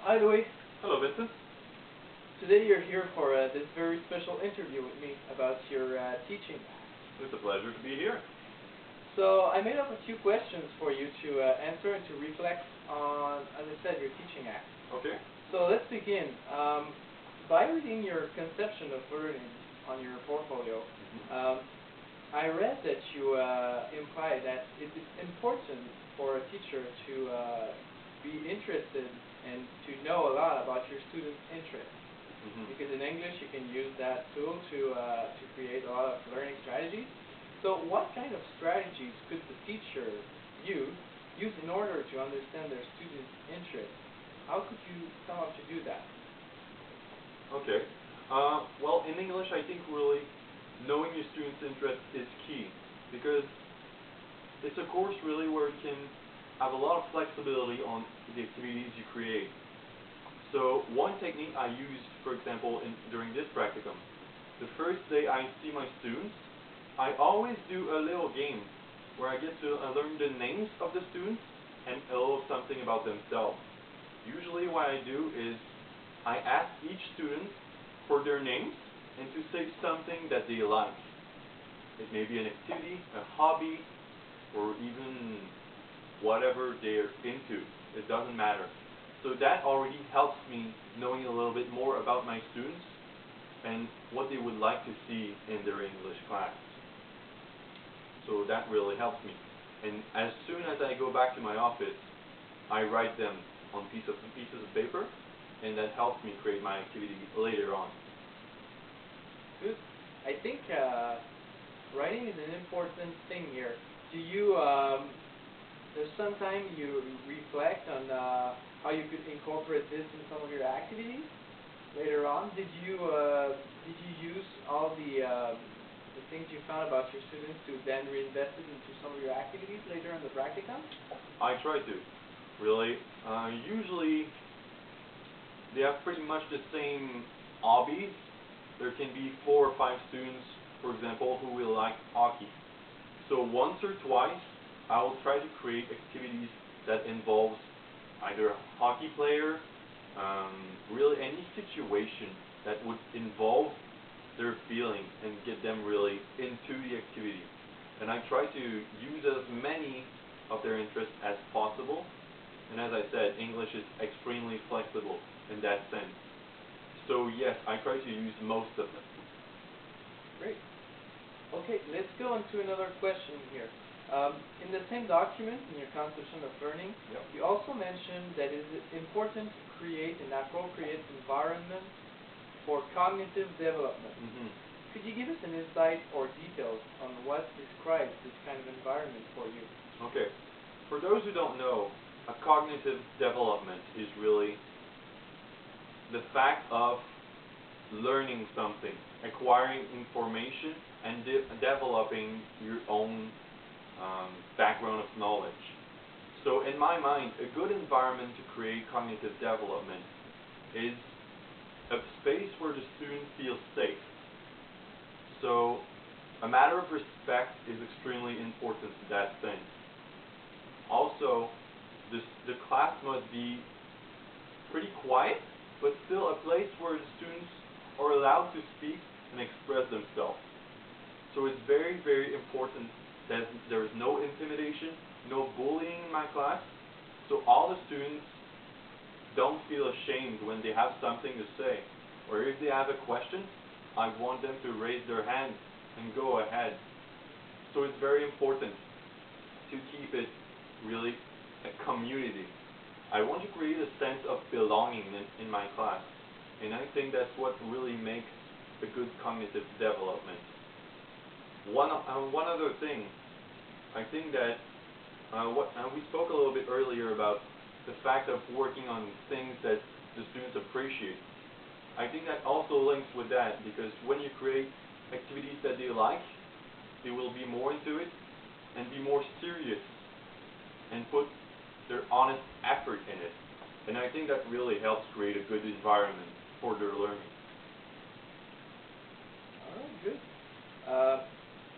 Hi Louis. Hello, Vincent. Today you're here for this very special interview with me about your teaching. It's a pleasure to be here. So I made up a few questions for you to answer and to reflect on, as I said, your teaching act. Okay. So let's begin. By reading your conception of learning on your portfolio, I read that you imply that it is important for a teacher to be interested and to know a lot about your students' interests. Because in English you can use that tool to create a lot of learning strategies. So what kind of strategies could the teacher use in order to understand their students' interests? How could you come up to do that? Okay. Well, in English, I think really knowing your students' interests is key, because it's a course really where you can have a lot of flexibility on the activities you create. So one technique I used, for example, during this practicum, the first day I see my students, I always do a little game where I get to learn the names of the students and a little something about themselves. Usually what I do is I ask each student for their names and to say something that they like. It may be an activity, a hobby, or even whatever they're into. It doesn't matter. So that already helps me knowing a little bit more about my students and what they would like to see in their English class. So that really helps me. And as soon as I go back to my office, I write them on pieces of paper, and that helps me create my activity later on. Good. I think writing is an important thing here. Do you, there's sometimes you reflect on how you could incorporate this in some of your activities later on? Did you use all the things you found about your students to then reinvest it into some of your activities later in the practicum? I try to, really. Usually, they have pretty much the same hobbies. There can be 4 or 5 students, for example, who will like hockey. So once or twice, I will try to create activities that involves either a hockey player, really any situation that would involve their feelings and get them really into the activity. And I try to use as many of their interests as possible. And as I said, English is extremely flexible in that sense. So yes, I try to use most of them. Great. Okay, let's go on to another question here. In the same document, in your conception of learning, you also mentioned that it is important to create an appropriate environment for cognitive development. Could you give us an insight or details on what describes this kind of environment for you? Okay. For those who don't know, a cognitive development is really the fact of learning something, acquiring information, and developing your own background of knowledge. So in my mind, a good environment to create cognitive development is a space where the student feels safe. So a matter of respect is extremely important in that sense. Also, the class must be pretty quiet, but still a place where the students are allowed to speak and express themselves. So it's very, very important that there is no intimidation, no bullying in my class, so all the students don't feel ashamed when they have something to say. Or if they have a question, I want them to raise their hand and go ahead. So it's very important to keep it really a community. I want to create a sense of belonging in my class, and I think that's what really makes a good cognitive development. One other thing, I think that we spoke a little bit earlier about the fact of working on things that the students appreciate. I think that also links with that, because when you create activities that they like, they will be more into it and be more serious and put their honest effort in it. And I think that really helps create a good environment for their learning. Alright, good.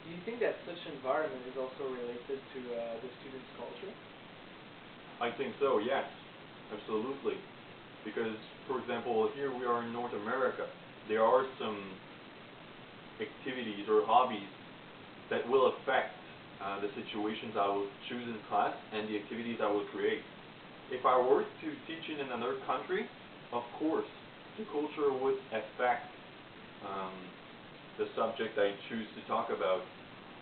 Do you think that such environment is also related to the students' culture? I think so, yes. Absolutely. Because, for example, here we are in North America. There are some activities or hobbies that will affect the situations I will choose in class and the activities I will create. If I were to teach in another country, of course, the culture would affect the subject I choose to talk about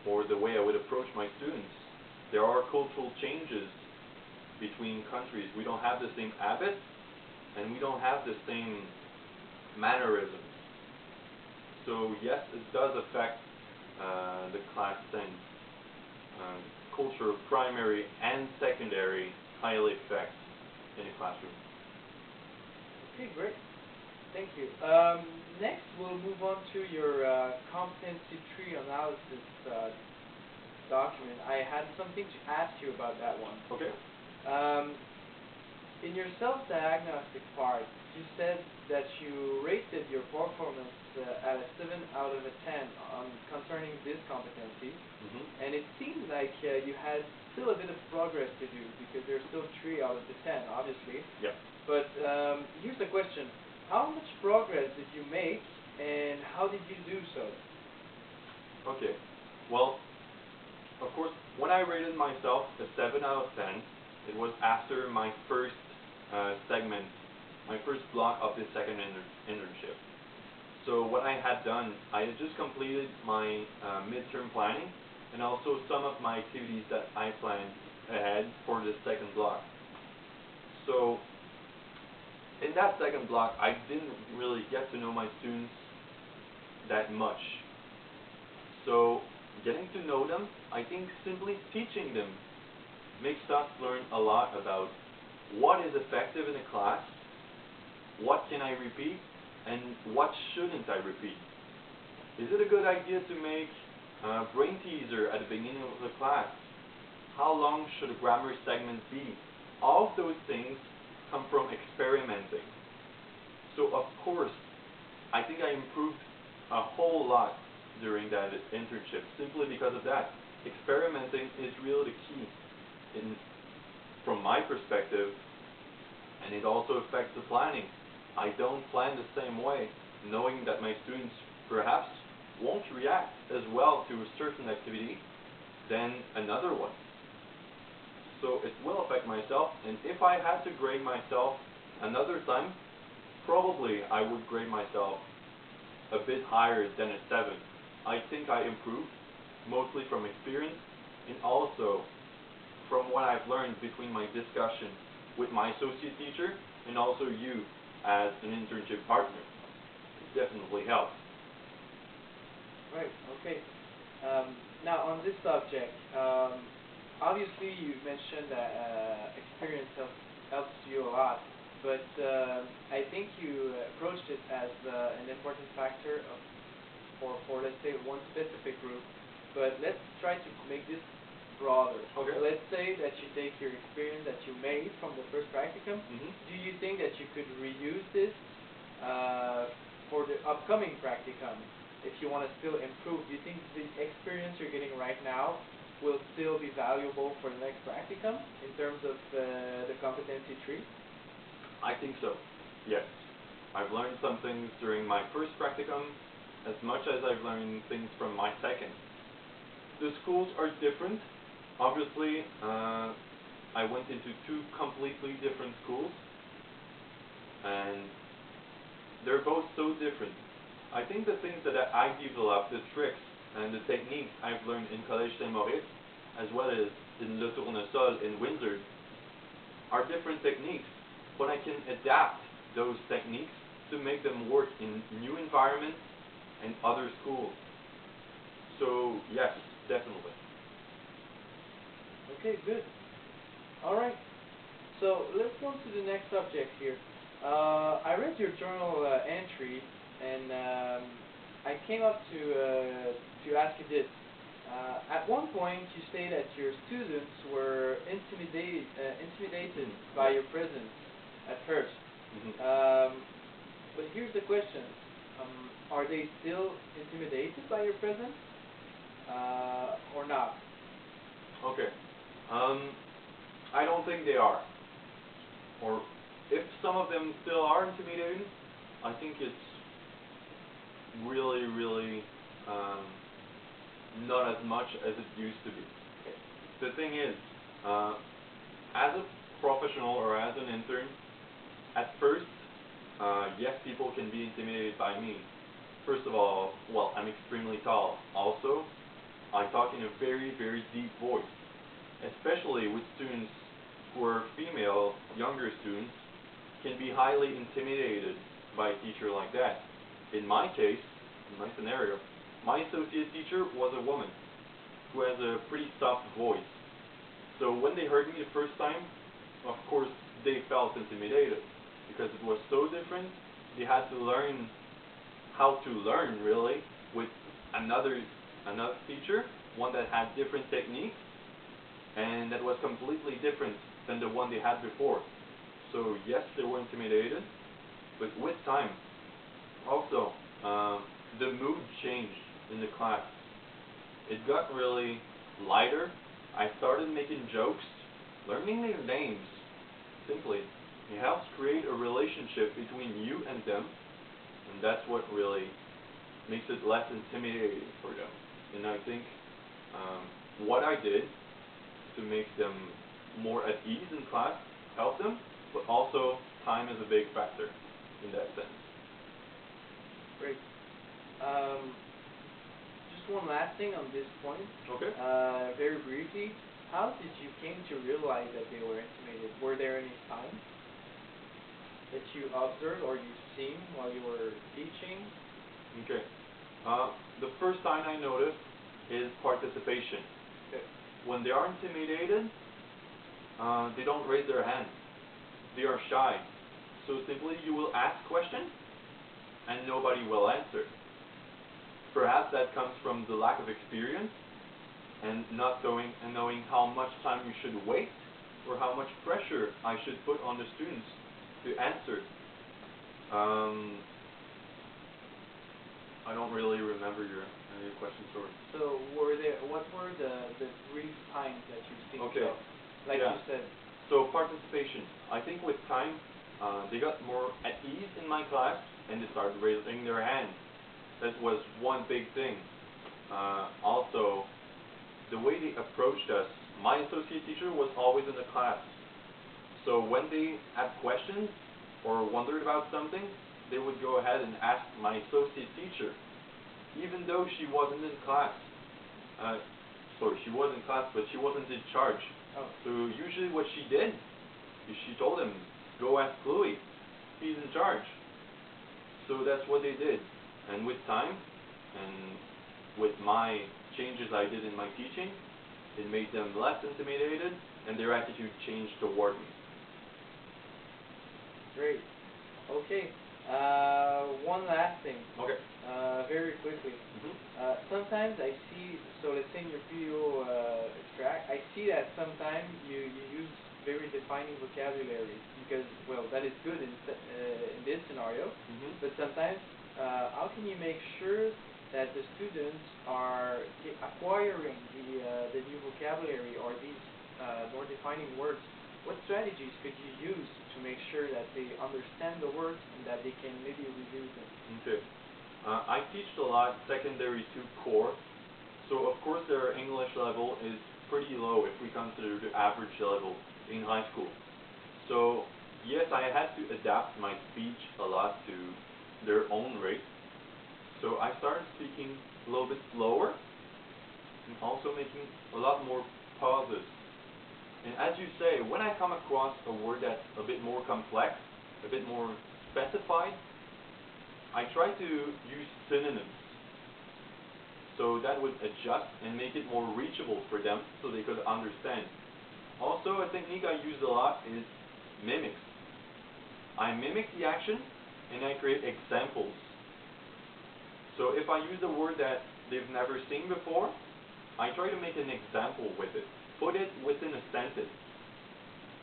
or the way I would approach my students. There are cultural changes between countries. We don't have the same habits and we don't have the same mannerisms. So yes, it does affect the class sense. Culture, primary and secondary, highly affect in a classroom. Okay, great. Thank you. Next, we'll move on to your competency tree analysis document. I had something to ask you about that one. Okay. In your self-diagnostic part, you said that you rated your performance at a 7 out of a 10 concerning this competency, and it seems like you had still a bit of progress to do because there's still 3 out of the 10, obviously. Yeah. But here's the question: how much progress did you make, and how did you do so? Okay. Well, of course, when I rated myself a 7 out of 10, it was after my first segment, my first block of the second internship. So what I had done, I had just completed my midterm planning and also some of my activities that I planned ahead for the second block. So in that second block, I didn't really get to know my students that much. So getting to know them, I think simply teaching them makes us learn a lot about what is effective in a class, what can I repeat, and what shouldn't I repeat. Is it a good idea to make a brain teaser at the beginning of the class? How long should a grammar segment be? All of those things come from experimenting. So of course, I think I improved a whole lot during that internship simply because of that. Experimenting is really the key from my perspective, and it also affects the planning. I don't plan the same way, knowing that my students perhaps won't react as well to a certain activity than another one. So it will affect myself, and if I had to grade myself another time, probably I would grade myself a bit higher than a 7. I think I improved, mostly from experience, and also from what I've learned between my discussion with my associate teacher and also you as an internship partner. It definitely helps. Right, okay. Now on this subject, obviously you mentioned that experience helps you a lot, but I think you approached it as an important factor for let's say one specific group, but let's try to make this broader. Okay. Let's say that you take your experience that you made from the first practicum. Do you think that you could reuse this for the upcoming practicum? If you want to still improve, do you think the experience you're getting right now will still be valuable for the next practicum in terms of the competency tree? I think so, yes. I've learned some things during my first practicum as much as I've learned things from my second. The schools are different. Obviously, I went into 2 completely different schools, and they're both so different. I think the things that I developed, the tricks and the techniques I've learned in Collège Saint-Maurice, as well as in Le Tournesol in Windsor, are different techniques, but I can adapt those techniques to make them work in new environments and other schools. So yes, definitely. Okay, good. All right. So let's go to the next subject here. I read your journal entry, and I came up to ask you this. At one point, you say that your students were intimidated by your presence at first. But here's the question: are they still intimidated by your presence, or not? Okay. I don't think they are. Or if some of them still are intimidating, I think it's really not as much as it used to be. The thing is, as a professional or as an intern, at first, yes, people can be intimidated by me. First of all, well, I'm extremely tall. Also, I talk in a very deep voice, especially with students who are female, younger students, can be highly intimidated by a teacher like that. In my case, in my scenario, my associate teacher was a woman who has a pretty soft voice. So when they heard me the first time, of course, they felt intimidated because it was so different. They had to learn how to learn, really, with another teacher, one that had different techniques, and that was completely different than the one they had before. So yes, they were intimidated, but with time, also, the mood changed in the class. It got really lighter. I started making jokes, learning their names. Simply, it helps create a relationship between you and them, and that's what really makes it less intimidating for them. And I think what I did to make them more at ease in class helped them, but also time is a big factor in that sense. Great. Just one last thing on this point. Okay. Very briefly, how did you came to realize that they were intimidated? Were there any signs that you observed or you seen while you were teaching? Okay. The first sign I noticed is participation. Okay. When they are intimidated, they don't raise their hand. They are shy. So simply you will ask questions and nobody will answer. Perhaps that comes from the lack of experience and not knowing how much time you should wait or how much pressure I should put on the students to answer. I don't really remember your question, sorry. So what were the brief signs that you seen? Okay. So, like Yeah. you said. So participation. I think with time, they got more at ease in my class and they started raising their hand. That was one big thing. Also, the way they approached us, my associate teacher was always in the class. So when they had questions or wondered about something, they would go ahead and ask my associate teacher, even though she wasn't in class. Sorry, she was in class, but she wasn't in charge. Oh. So usually what she did is she told him, go ask Louis, he's in charge. So that's what they did. And with time, and with my changes I did in my teaching, it made them less intimidated, and their attitude changed toward me. Great. Okay. One last thing. Okay. Very quickly. Sometimes I see, so let's say in your video track, I see that sometimes you use very defining vocabulary because, well, that is good in this scenario, but sometimes how can you make sure that the students are acquiring the new vocabulary or these more defining words? What strategies could you use to make sure that they understand the words and that they can maybe review them? Okay. I teach a lot secondary to core, so of course their English level is pretty low if we consider the average level in high school. So yes, I had to adapt my speech a lot to their own rate. So I started speaking a little bit slower and also making a lot more pauses. And as you say, when I come across a word that's a bit more complex, a bit more specified, I try to use synonyms. So that would adjust and make it more reachable for them so they could understand. Also, a technique I use a lot is mimics. I mimic the action and I create examples. So if I use a word that they've never seen before, I try to make an example with it. Put it within a sentence.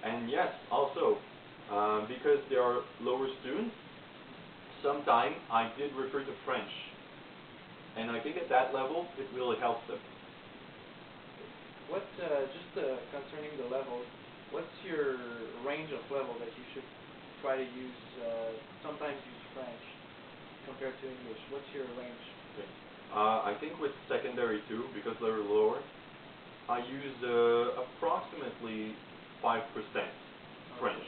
And yes, also, because they are lower students, sometimes I did refer to French. And I think at that level, it really helps them. What, just concerning the levels, what's your range of level that you should try to use, sometimes use French compared to English? What's your range? Okay. I think with secondary too, because they're lower, I use approximately 5% French.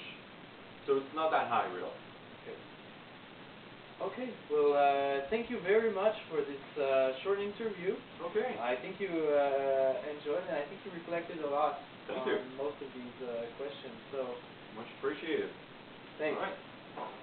So it's not that high, really. Okay. Okay. Well, thank you very much for this short interview. Okay. I think you enjoyed, and I think you reflected a lot Thank on you. most of these questions. So Much appreciated. thanks. All right.